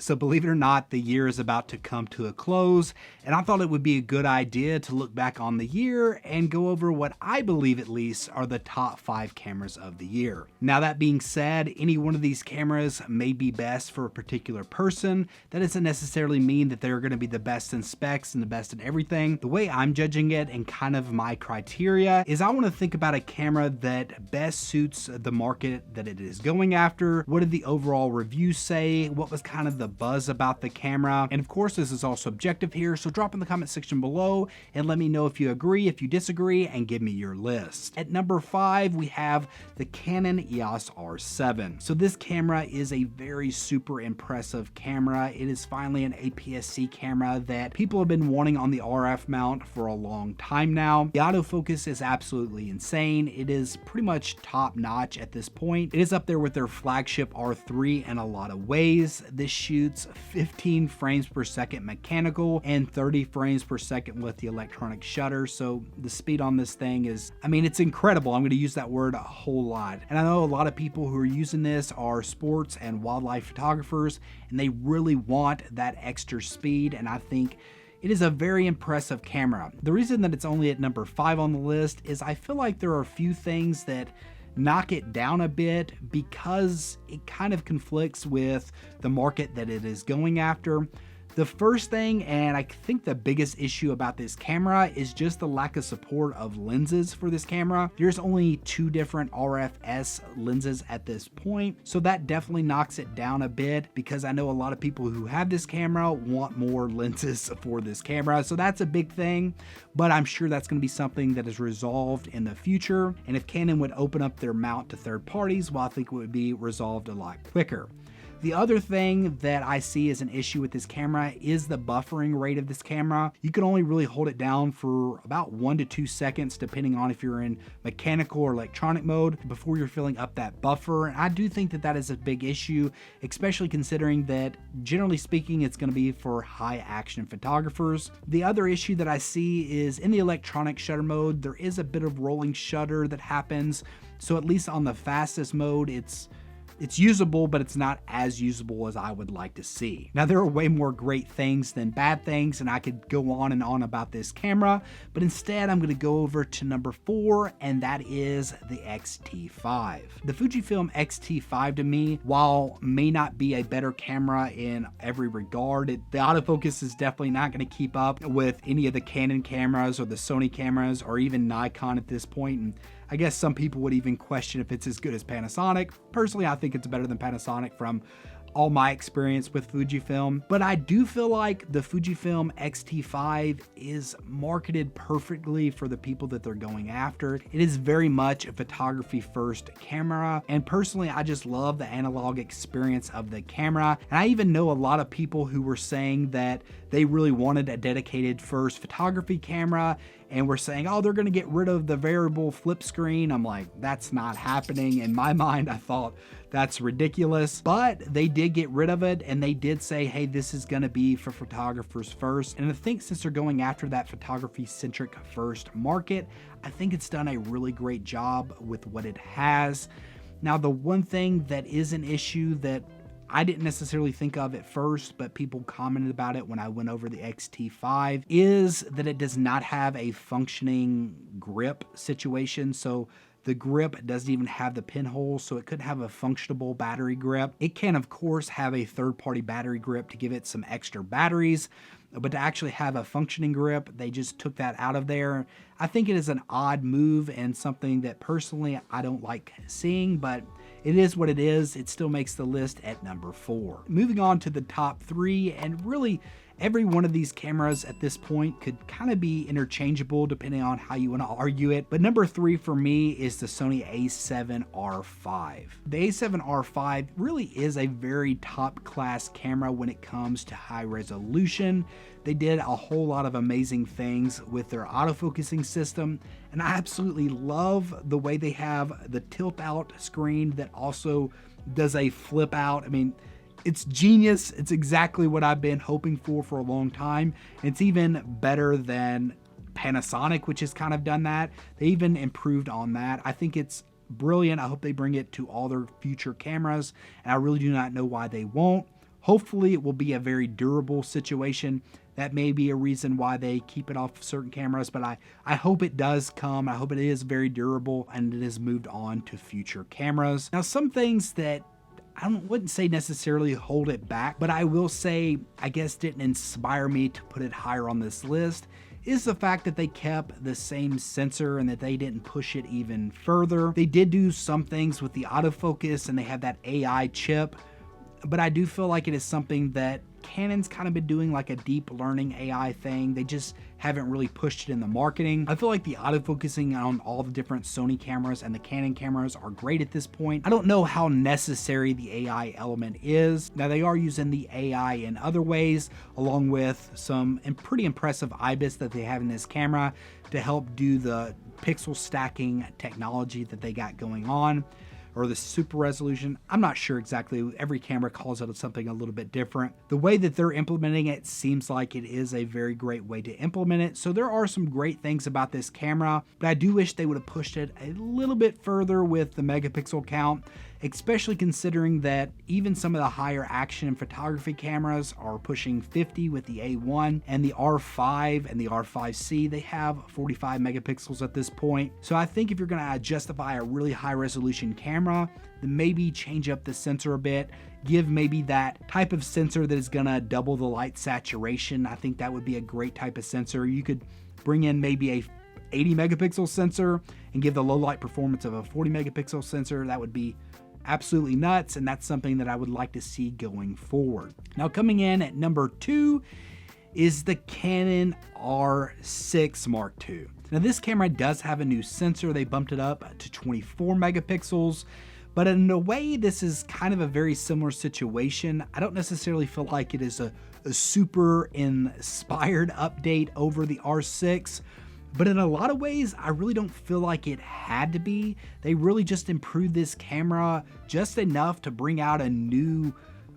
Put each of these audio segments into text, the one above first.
So believe it or not, the year is about to come to a close, and I thought it would be a good idea to look back on the year and go over what I believe at least are the top 5 cameras of the year. Now that being said, any one of these cameras may be best for a particular person. That doesn't necessarily mean that they're going to be the best in specs and the best in everything. The way I'm judging it and kind of my criteria is I want to think about a camera that best suits the market that it is going after. What did the overall reviews say? What was kind of the buzz about the camera? And of course, this is all subjective here, so drop in the comment section below and let me know if you agree, if you disagree, and give me your list. At number 5, we have the Canon EOS R7. So this camera is a very super impressive camera. It is finally an APS-C camera that people have been wanting on the RF mount for a long time now. The autofocus is absolutely insane. It is pretty much top notch at this point. It is up there with their flagship R3 in a lot of ways. This shoots 15 frames per second mechanical and 30 frames per second with the electronic shutter. So the speed on this thing is, I mean, it's incredible. I'm going to use that word a whole lot. And I know a lot of people who are using this are sports and wildlife photographers, and they really want that extra speed. And I think it is a very impressive camera. The reason that it's only at number 5 on the list is I feel like there are a few things that knock it down a bit because it kind of conflicts with the market that it is going after. The first thing, and I think the biggest issue about this camera, is just the lack of support of lenses for this camera. There's only 2 different RFS lenses at this point, so that definitely knocks it down a bit because I know a lot of people who have this camera want more lenses for this camera, so that's a big thing, but I'm sure that's going to be something that is resolved in the future, and if Canon would open up their mount to third parties, well, I think it would be resolved a lot quicker. The other thing that I see as an issue with this camera is the buffering rate of this camera. You can only really hold it down for about 1 to 2 seconds, depending on if you're in mechanical or electronic mode, before you're filling up that buffer. And I do think that that is a big issue, especially considering that, generally speaking, it's going to be for high action photographers. The other issue that I see is in the electronic shutter mode, there is a bit of rolling shutter that happens. So at least on the fastest mode, it's usable, but it's not as usable as I would like to see. Now, there are way more great things than bad things, and I could go on and on about this camera, but instead I'm going to go over to number 4, and that is the XT5. The Fujifilm XT5 to me, while may not be a better camera in every regard, the autofocus is definitely not going to keep up with any of the Canon cameras or the Sony cameras or even Nikon at this point, and I guess some people would even question if it's as good as Panasonic. Personally, I think it's better than Panasonic from all my experience with Fujifilm, but I do feel like the Fujifilm XT5 is marketed perfectly for the people that they're going after. It is very much a photography first camera, and personally I just love the analog experience of the camera. And I even know a lot of people who were saying that they really wanted a dedicated first photography camera, and we're saying, oh, they're going to get rid of the variable flip screen. I'm like, that's not happening. In my mind, I thought that's ridiculous, but they did get rid of it, and they did say, hey, this is going to be for photographers first. And I think since they're going after that photography centric first market, I think it's done a really great job with what it has. Now, the one thing that is an issue that I didn't necessarily think of at first, but people commented about it when I went over the XT5, is that it does not have a functioning grip situation. So the grip doesn't even have the pinhole, so it couldn't have a functionable battery grip. It can, of course, have a third-party battery grip to give it some extra batteries, but to actually have a functioning grip, they just took that out of there. I think it is an odd move and something that personally I don't like seeing, but it is what it is. It still makes the list at number 4. Moving on to the top 3, and really every one of these cameras at this point could kind of be interchangeable depending on how you want to argue it. But number 3 for me is the Sony A7R5. The A7R5 really is a very top class camera when it comes to high resolution. They did a whole lot of amazing things with their autofocusing system, and I absolutely love the way they have the tilt out screen that also does a flip out. I mean, it's genius. It's exactly what I've been hoping for a long time. It's even better than Panasonic, which has kind of done that. They even improved on that. I think it's brilliant. I hope they bring it to all their future cameras, and I really do not know why they won't. Hopefully it will be a very durable situation. That may be a reason why they keep it off certain cameras, but I hope it does come. I hope it is very durable and it has moved on to future cameras. Now, some things that I wouldn't say necessarily hold it back, but I will say, I guess didn't inspire me to put it higher on this list, is the fact that they kept the same sensor and that they didn't push it even further. They did do some things with the autofocus and they have that AI chip, but I do feel like it is something that Canon's kind of been doing, like a deep learning AI thing. They just haven't really pushed it in the marketing. I feel like the autofocusing on all the different Sony cameras and the Canon cameras are great at this point. I don't know how necessary the AI element is. Now, they are using the AI in other ways, along with some pretty impressive IBIS that they have in this camera to help do the pixel stacking technology that they got going on, or the super resolution. I'm not sure exactly. Every camera calls it something a little bit different. The way that they're implementing it seems like it is a very great way to implement it. So there are some great things about this camera, but I do wish they would have pushed it a little bit further with the megapixel count, especially considering that even some of the higher action and photography cameras are pushing 50 with the A1, and the R5 and the R5C, they have 45 megapixels at this point. So I think if you're gonna justify a really high resolution camera, then maybe change up the sensor a bit, give maybe that type of sensor that is gonna double the light saturation. I think that would be a great type of sensor. You could bring in maybe a 80 megapixel sensor and give the low light performance of a 40 megapixel sensor. That would be absolutely nuts, and that's something that I would like to see going forward. Now, coming in at number 2 is the Canon R6 Mark II. Now, this camera does have a new sensor. They bumped it up to 24 megapixels, but in a way, this is kind of a very similar situation. I don't necessarily feel like it is a super inspired update over the R6, but in a lot of ways, I really don't feel like it had to be. They really just improved this camera just enough to bring out a new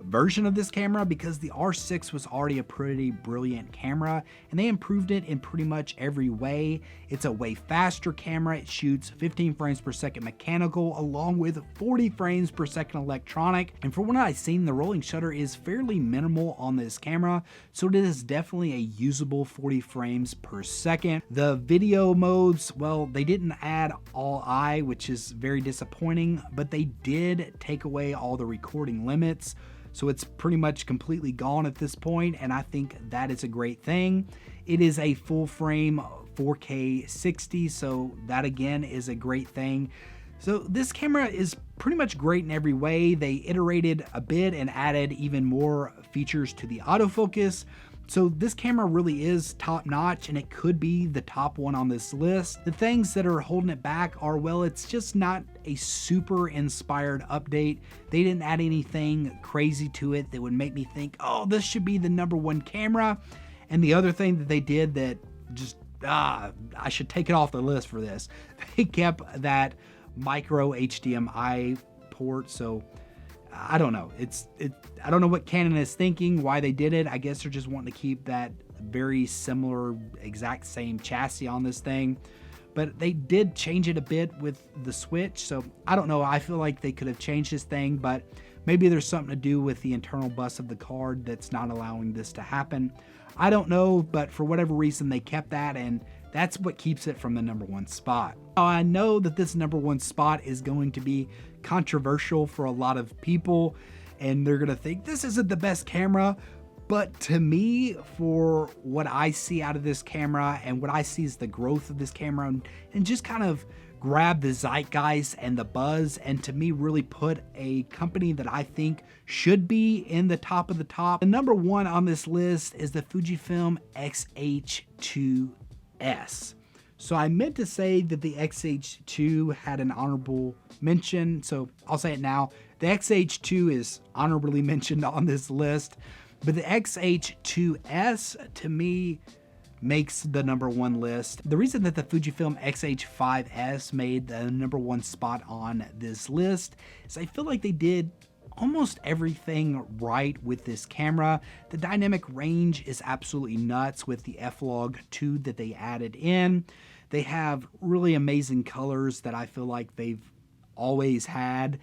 version of this camera, because the R6 was already a pretty brilliant camera and they improved it in pretty much every way. It's a way faster camera. It shoots 15 frames per second mechanical along with 40 frames per second electronic. And from what I've seen, the rolling shutter is fairly minimal on this camera. So it is definitely a usable 40 frames per second. The video modes, well, they didn't add all eye, which is very disappointing, but they did take away all the recording limits. So it's pretty much completely gone at this point, and I think that is a great thing. It is a full frame 4K 60, so that again is a great thing. So this camera is pretty much great in every way. They iterated a bit and added even more features to the autofocus. So this camera really is top notch, and it could be the top one on this list. The things that are holding it back are, well, it's just not a super inspired update. They didn't add anything crazy to it that would make me think, oh, this should be the number one camera. And the other thing that they did that just, I should take it off the list for this. They kept that micro HDMI port, so I don't know. I don't know what Canon is thinking, why they did it. I guess they're just wanting to keep that very similar, exact same chassis on this thing. But they did change it a bit with the switch, so I don't know. I feel like they could have changed this thing, but maybe there's something to do with the internal bus of the card that's not allowing this to happen. I don't know, but for whatever reason, they kept that, and that's what keeps it from the number one spot. Now, I know that this number one spot is going to be controversial for a lot of people, and they're gonna think this isn't the best camera, but to me, for what I see out of this camera and what I see is the growth of this camera, and just kind of grab the zeitgeist and the buzz, and to me really put a company that I think should be in the top of the top. The number one on this list is the Fujifilm XH2S. So I meant to say that the XH2 had an honorable mention, so I'll say it now. The XH2 is honorably mentioned on this list, but the XH2S to me makes the number one list. The reason that the Fujifilm XH5S made the number one spot on this list is I feel like they did almost everything right with this camera. The dynamic range is absolutely nuts with the F-Log 2 that they added in. They have really amazing colors that I feel like they've always had.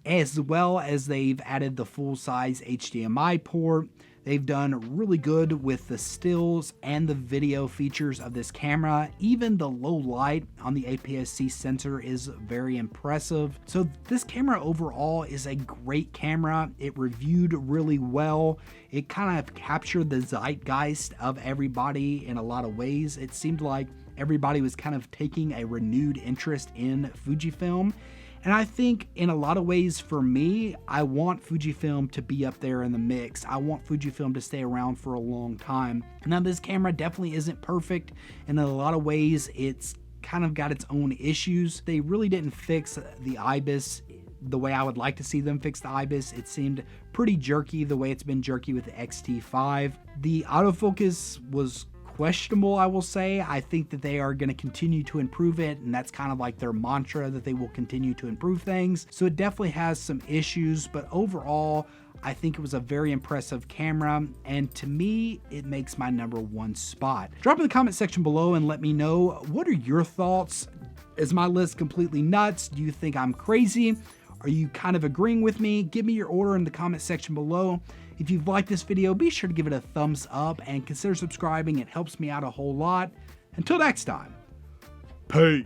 as well as they've added the full-size HDMI port. They've done really good with the stills and the video features of this camera. Even the low light on the APS-C sensor is very impressive. So this camera overall is a great camera. It reviewed really well. It kind of captured the zeitgeist of everybody in a lot of ways. It seemed like everybody was kind of taking a renewed interest in Fujifilm. And I think in a lot of ways for me, I want Fujifilm to be up there in the mix. I want Fujifilm to stay around for a long time. Now this camera definitely isn't perfect, and in a lot of ways it's kind of got its own issues. They really didn't fix the IBIS the way I would like to see them fix the IBIS. It seemed pretty jerky the way it's been jerky with the XT5. The autofocus was questionable, I will say. I think that they are going to continue to improve it, and that's kind of like their mantra, that they will continue to improve things. So it definitely has some issues, but overall I think it was a very impressive camera, and to me it makes my #1 spot. Drop in the comment section below and let me know, what are your thoughts? Is my list completely nuts? Do you think I'm crazy? Are you kind of agreeing with me? Give me your order in the comment section below. If you've liked this video, be sure to give it a thumbs up and consider subscribing. It helps me out a whole lot. Until next time, peace.